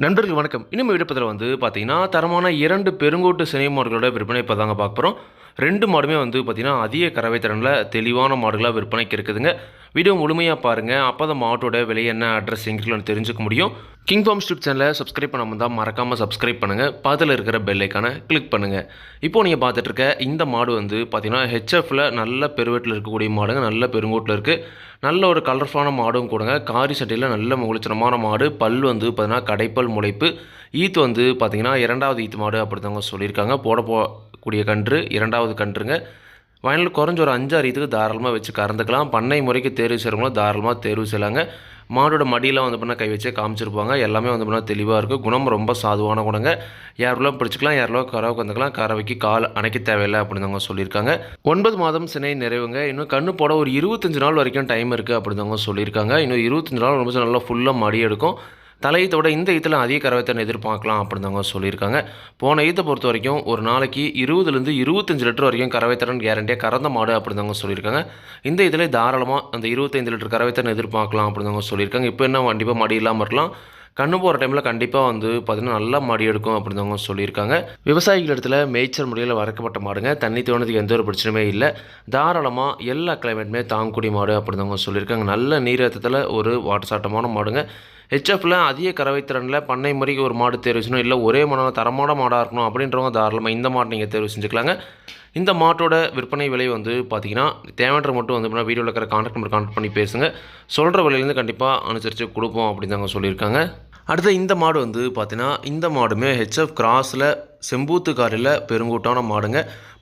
நண்பர்கள் வணக்கம். இன்னும் விடுப்பதில் பார்த்தீங்கன்னா, தரமான 2 பெருங்கூட்டு சினை மாடுகளோட விற்பனை இப்ப தாங்க பார்க்க போறோம். 2 மாடுமே பார்த்தீங்கன்னா, அதிக கறவை திறன்ல தெளிவான மாடுகளா விற்பனைக்கு இருக்குதுங்க. வீடியோ முழுமையா பாருங்க. அப்பதான் மாட்டோட விலை என்ன, அட்ரஸ் எங்க இருக்குன்னு தெரிஞ்சுக்க முடியும். கிங் ஃபார்ம் யூடியூப் சேனலை சப்ஸ்கிரைப் பண்ணாம இருந்தா மறக்காம சப்ஸ்கிரைப் பண்ணுங்க. பக்கத்துல இருக்கிற பெல் ஐகானை கிளிக் பண்ணுங்க. இப்போ நீங்க பார்த்துட்டு இருக்க இந்த மாடு பார்த்தீங்கன்னா, ஹெச்எஃப்ல நல்ல பெருவெட்டில் இருக்கக்கூடிய மாடுங்க. நல்ல பெருங்கூட்டில் இருக்கு. நல்ல ஒரு கலர்ஃபுல்லான மாடும் கூடங்க. காரி சட்டையில் நல்ல முகலட்சணமான மாடு. பல் பார்த்தீங்கன்னா கடைப்பல் முளைப்பு. ஈத்து பார்த்தீங்கன்னா 2வது ஈத்து மாடு அப்படிதாங்க சொல்லியிருக்காங்க. போடக்கூடிய கன்று 2வது கன்றுங்க. வயலில் குறைஞ்ச ஒரு 5-6 ஈத்துக்கு தாராளமாக வச்சு கறந்துக்கலாம். பண்ணை முறைக்கு தேர்வு செய்கிறவங்களும் தாராளமாக தேர்வு செய்யலாங்க. மாடோட மடியெல்லாம் பண்ணால் கை வச்சே காமிச்சிருப்பாங்க. எல்லாமே பண்ணால் தெளிவாக இருக்குது. குணம் ரொம்ப சாதுவான குணங்க. யாரெல்லாம் பிடிச்சிக்கலாம், யாரெல்லாம் கறவை கந்துக்கலாம். கறவைக்கு கால் அணைக்க தேவையில்லை அப்படின்னு சொல்லியிருக்காங்க. 9 மாதம் சினை நிறைவுங்க. இன்னும் கண்ணு போட ஒரு 25 நாள் வரைக்கும் டைம் இருக்குது அப்படின்னு சொல்லியிருக்காங்க. இன்னும் 25 நாள் ரொம்ப நல்லா ஃபுல்லாக மடி எடுக்கும். தலையீத்தோட இந்த ஈத்தில் அதிக கறவைத்திறன் எதிர்பார்க்கலாம் அப்படின்னு சொல்லியிருக்காங்க. போன ஈத்தை பொறுத்த வரைக்கும் ஒரு நாளைக்கு 20லேருந்து 25 லிட்டர் வரைக்கும் கறவைத்திறன் கேரண்டியாக கறந்த மாடு அப்படின்னு சொல்லியிருக்காங்க. இந்த இதில் தாராளமாக அந்த 25 லிட்டர் கறவைத்திறன் எதிர்பார்க்கலாம் அப்படின்னு சொல்லியிருக்காங்க. இப்போ என்ன கண்டிப்பாக மடி இல்லாமல் இருக்கலாம். கண்ணு போகிற டைமில் கண்டிப்பாக பார்த்தீங்கன்னா நல்லா மாடி எடுக்கும் அப்படின்னு சொல்லியிருக்காங்க. விவசாயிகள் இடத்துல மேய்ச்சல் முறையில் வளர்க்கப்பட்ட மாடுங்க. தண்ணி தோணுறதுக்கு எந்த ஒரு பிரச்சனையுமே இல்லை. தாராளமாக எல்லா கிளைமேட்டுமே தாங்கக்கூடிய மாடு அப்படின்னு சொல்லியிருக்காங்க. நல்ல நீரேற்றத்தில் ஒரு வாட்டசாட்டமான மாடுங்க. ஹெச்எஃப்ல அதிக கறவைத்திறனில் பண்ணை முறைக்கு ஒரு மாடு தேர்வு செய்யணும், இல்லை ஒரே மாடாக தரமான மாடாக இருக்கணும் அப்படின்றவங்க தாராளமாக இந்த மாட்டை நீங்கள் தேர்வு செஞ்சுக்கலாங்க. இந்த மாட்டோட விற்பனை விலை பார்த்தீங்கன்னா தேவையான மட்டும் வீடியோவில் இருக்கிற கான்டாக்ட் நம்பர் கான்டாக்ட் பண்ணி பேசுங்க. சொல்கிற விலையிலேருந்து கண்டிப்பாக அனுசரித்து கொடுப்போம் அப்படின்னு தாங்க சொல்லியிருக்காங்க. அடுத்து இந்த மாடு பார்த்தீங்கன்னா இந்த மாடுமே ஹெச்எஃப் கிராஸில் செம்பூத்து காரில் பெருங்கூட்டான மாடுங்க.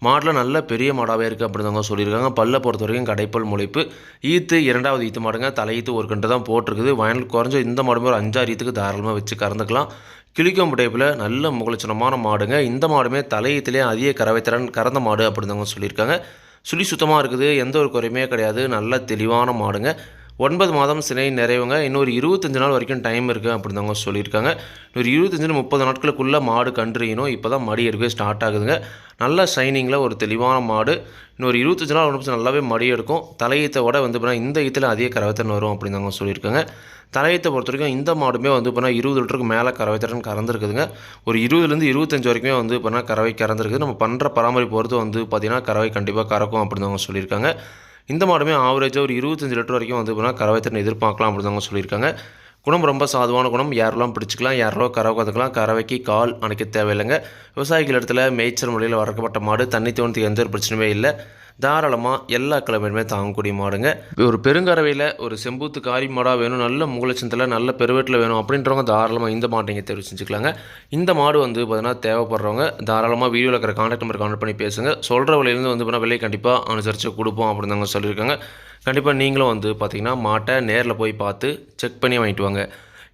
மாடில் நல்ல பெரிய மாடாகவே இருக்குது அப்படின்னு தாங்க சொல்லியிருக்காங்க. பல்லை பொறுத்த வரைக்கும் கடைப்பல் முளைப்பு. ஈத்து 2வது ஈத்து மாடுங்க. தலையீத்து ஒரு கன்று தான் போட்டிருக்குது. வயலில் குறைஞ்ச இந்த மாடுமே ஒரு 5-6 ஈத்துக்கு தாராளமாக வச்சு கறந்துக்கலாம். கிளிக்கொம்பு டைப்பில் நல்ல முகலட்சணமான மாடுங்க. இந்த மாடுமே தலையீத்துலேயே அதிக கறவைத்திறன் கறந்த மாடு அப்படின்னு தாங்க சொல்லியிருக்காங்க. சுழி சுத்தமாக இருக்குது, எந்த ஒரு குறையுமே கிடையாது. நல்ல தெளிவான மாடுங்க. 9 மாதம் சினை நிறைவுங்க. இன்னொரு 25 நாள் வரைக்கும் டைம் இருக்குது அப்படின்னு தாங்க சொல்லியிருக்காங்க. இன்னொரு 25-30 நாட்களுக்குள்ளே மாடு கன்றுணும். இப்போ தான் மடி எடுக்கவே ஸ்டார்ட் ஆகுதுங்க. நல்ல ஷைனிங்கில் ஒரு தெளிவான மாடு. இன்னொரு 25 நாள் நல்லாவே மடி எடுக்கும். தலையீத்தை விட இந்த ஈத்தில் அதிக கறவைத்திறன் வரும் அப்படின்னு தாங்க சொல்லியிருக்காங்க. தலையீத்தை பொறுத்த வரைக்கும் இந்த மாடுமே 20 லிட்டருக்கு மேலே கறவைத்திறன் கறந்துருக்குதுங்க. ஒரு 20லேருந்து 25 வரைக்குமே கறவை கறந்துருக்குது. நம்ம பண்ணுற பராமரிப்பு பொறுத்து பார்த்தீங்கன்னா கறவை கண்டிப்பாக கறக்கும் அப்படின்னு தாங்க சொல்லியிருக்காங்க. இந்த மாடுமே ஆவரேஜாக ஒரு 25 லிட்டர் வரைக்கும் கறவைத்திறன் எதிர்பார்க்கலாம் அப்படின்னு தாங்க சொல்லியிருக்காங்க. குணம் ரொம்ப சாதுவான குணம். யாரெல்லாம் பிடிச்சிக்கலாம், யாரெல்லாம் கறவை கற்றுக்கலாம். கறவைக்கு கால் அணைக்க தேவையில்லைங்க. விவசாயிகள் இடத்துல மேய்ச்சல் முறையில் வளர்க்கப்பட்ட மாடு. தண்ணி தோணத்துக்கு எந்த ஒரு பிரச்சனையுமே இல்லை. தாராளமாக எல்லா கிழமையுமே தாங்கக்கூடிய மாடுங்க. ஒரு பெருங்கறவையில் ஒரு செம்பூத்து காரி மாடாக வேணும், நல்ல முகலட்சணத்தில் நல்ல பெருவெட்டில் வேணும் அப்படின்றவங்க தாராளமாக இந்த மாட்டை நீங்கள் தேர்வு செஞ்சுக்கலாங்க. இந்த மாடு பார்த்தீங்கன்னா தேவைப்படுறவங்க தாராளமாக வீடியோவில் இருக்கிற கான்டாக்ட் நம்பர் கான்டாக்ட் பண்ணி பேசுங்க. சொல்கிற விலையிலேருந்து விலை கண்டிப்பாக அனுசரித்து கொடுப்போம் அப்படின்னு தாங்க சொல்லியிருக்காங்க. கண்டிப்பாக நீங்களும் பார்த்தீங்கன்னா மாட்டை நேரில் போய் பார்த்து செக் பண்ணி வாங்கிட்டு வாங்க.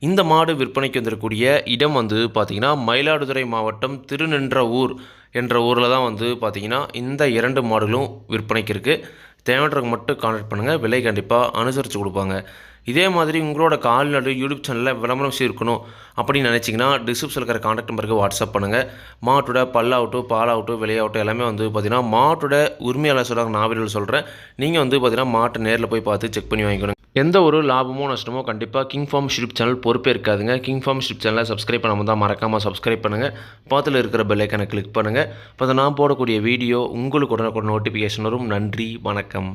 இந்த மாடு விற்பனைக்கு வந்திருக்கக்கூடிய இடம் பார்த்தீங்கன்னா மயிலாடுதுறை மாவட்டம் திருநின்றவூர் என்ற ஊரில் தான் பார்த்தீங்கன்னா இந்த 2 மாடுகளும் விற்பனைக்கு இருக்குது. தேவைன்றவங்க மட்டும் கான்டாக்ட் பண்ணுங்கள். விலை கண்டிப்பாக அனுசரித்து கொடுப்பாங்க. இதே மாதிரி உங்களோட கால்நடை யூடியூப் சேனலில் விளம்பரம் இருக்கணும் அப்படின்னு நினச்சிங்கன்னா டிஸ்கிரிப்ஷனில் இருக்கிற கான்டாக்ட் நம்பருக்கு வாட்ஸ்அப் பண்ணுங்கள். மாட்டோட பல்லாகட்டும், பாலாகட்டும், விலையாகட்டும் எல்லாமே பார்த்தீங்கன்னா மாட்டோட உரிமையாளர் சொல்கிறாங்க, நான் வீடியோவில் சொல்கிறேன். நீங்கள் பார்த்தீங்கன்னா மாட்டை நேரில் போய் பார்த்து செக் பண்ணி வாங்கிக்கணும். எந்த ஒரு லாபமோ நஷ்டமோ கண்டிப்பாக கிங் ஃபார்ம் யூடியூப் சேனல் பொறுப்பே இருக்காதுங்க. கிங் ஃபார்ம் யூடியூப் சேனலை சப்ஸ்கிரைப் பண்ணாமல் தான் மறக்காமல் சப்ஸ்கிரைப் பண்ணுங்கள். பக்கத்தில் இருக்கிற பெல் ஐக்கானை கிளிக் பண்ணுங்கள். அப்போ நான் போடக்கூடிய வீடியோ உங்களுக்கு உடனுக்குடன் நோட்டிஃபிகேஷன் வரும். நன்றி, வணக்கம்.